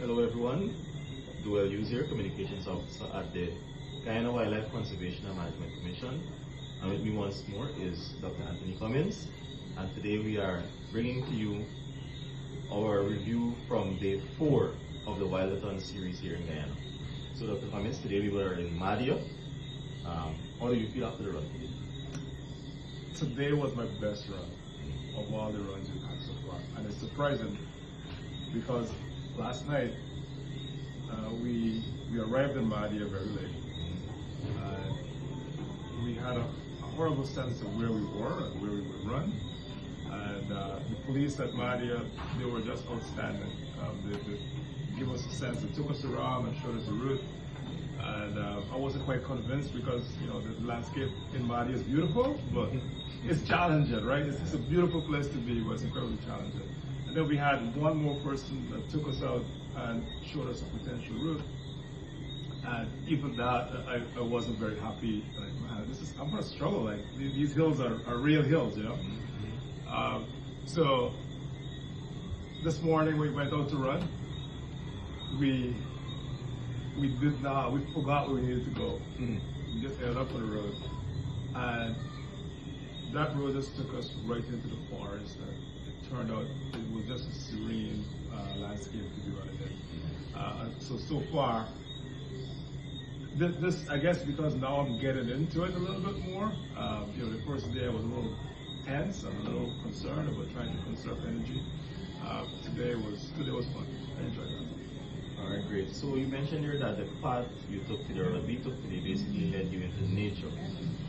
Hello everyone, Dual Hughes here, Communications Officer at the Guyana Wildlife Conservation and Management Commission. And with me once more is Dr. Anthony Cummings. And today we are bringing to you our review from day 4 of the Wild-a-Thon series here in Guyana. So Dr. Cummings, today we were in Mahdia. How do you feel after the run? Today was my best run of all the runs we've had so far. And it's surprising because last night we arrived in Mahdia very late. We had a horrible sense of where we were and where we would run. And the police at Mahdia, they were just outstanding. They gave us a sense, they took us around and showed us the route. And I wasn't quite convinced because, you know, the landscape in Mahdia is beautiful, but it's challenging, right? It's a beautiful place to be, but it's incredibly challenging. And then we had one more person that took us out and showed us a potential route. And even that, I wasn't very happy. Like, man, I'm gonna struggle. Like, these hills are real hills, you know? So this morning we went out to run. We forgot where we needed to go. We just ended up on the road. And that road just took us right into the forest. And it turned out it was just a serene landscape to be running in. So far, this, I guess because now I'm getting into it a little bit more. You know, the first day I was a little tense and a little concerned about trying to conserve energy. Today was fun. I enjoyed that. Alright, great. So you mentioned here that the path you took today, or that we took today, basically led you into nature.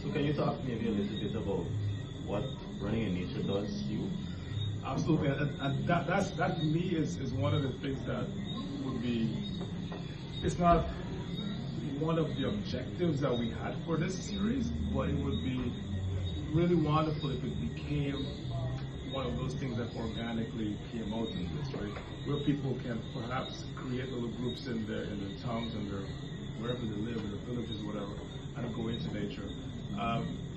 So can you talk maybe a little bit about what running in nature does to you? Absolutely, and that to me is one of the things that would be, it's not one of the objectives that we had for this series, but it would be really wonderful if it became one of those things that organically came out in this, right? Where people can perhaps create little groups in their towns and wherever they live, in their villages or whatever, and go into nature.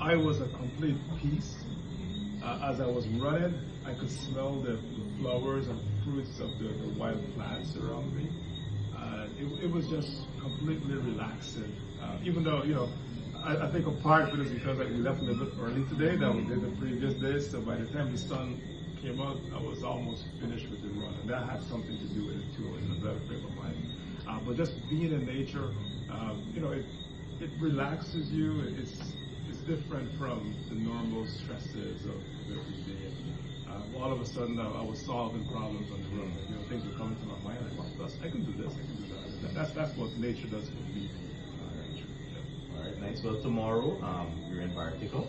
I was a complete peace. As I was running, I could smell the flowers and fruits of the wild plants around me. It was just completely relaxing. Even though, you know, I think a part of it is because we left a little bit early today than we did the previous days. So by the time the sun came out, I was almost finished with the run. And that had something to do with it too, in a better frame of mind. But just being in nature, you know, it relaxes you. It's different from the normal stresses of every day. All of a sudden, I was solving problems on the run. You know, things were coming to my mind. Like, well, I can do this, I can do that. That's what nature does for me. Alright, nice. Well, tomorrow we're in Bartico.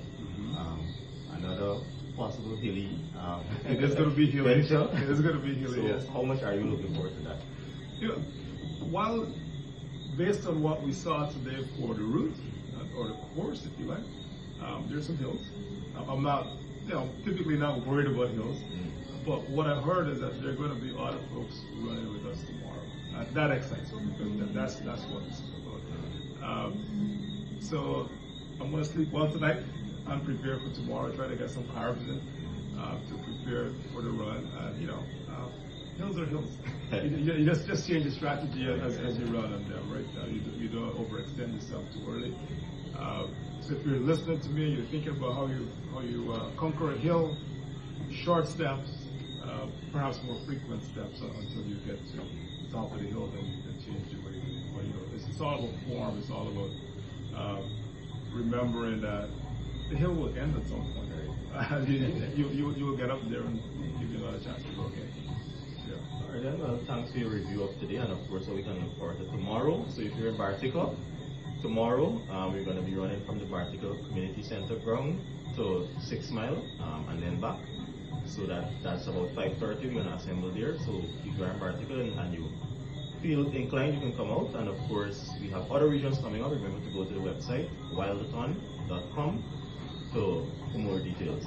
Another possible hilly it is going to be hilly. venture. It is going to be hilly, So yes. how much are you looking forward to that? You know, while based on what we saw today for the route, or the course, if you like, there's some hills. I'm not, you know, typically not worried about hills, but what I heard is that there are going to be other folks running with us tomorrow. That excites me because that's what this is about. So I'm going to sleep well tonight and prepare for tomorrow. Try to get some carbs in to prepare for the run. You know, hills are hills. you just change the strategy as you run on them, right? You don't overextend yourself too early. So if you're listening to me, you're thinking about how you conquer a hill, short steps, perhaps more frequent steps until you get to the top of the hill, then you can change the way you go. It's all about form. It's all about remembering that the hill will end at some point. Right? you will get up there and give you another chance to go again. Yeah. Alright then, well, thanks for your review of today, and of course we can look forward to tomorrow. So if you're in Bartico, tomorrow we're going to be running from the Bartico Community Center ground to 6 Mile and then back. So that's about 5:30. We're going to assemble there. So if you're in Bartico and you feel inclined, you can come out. And of course, we have other regions coming up. Remember to go to the website, Wild-a-Thon.com, for more details.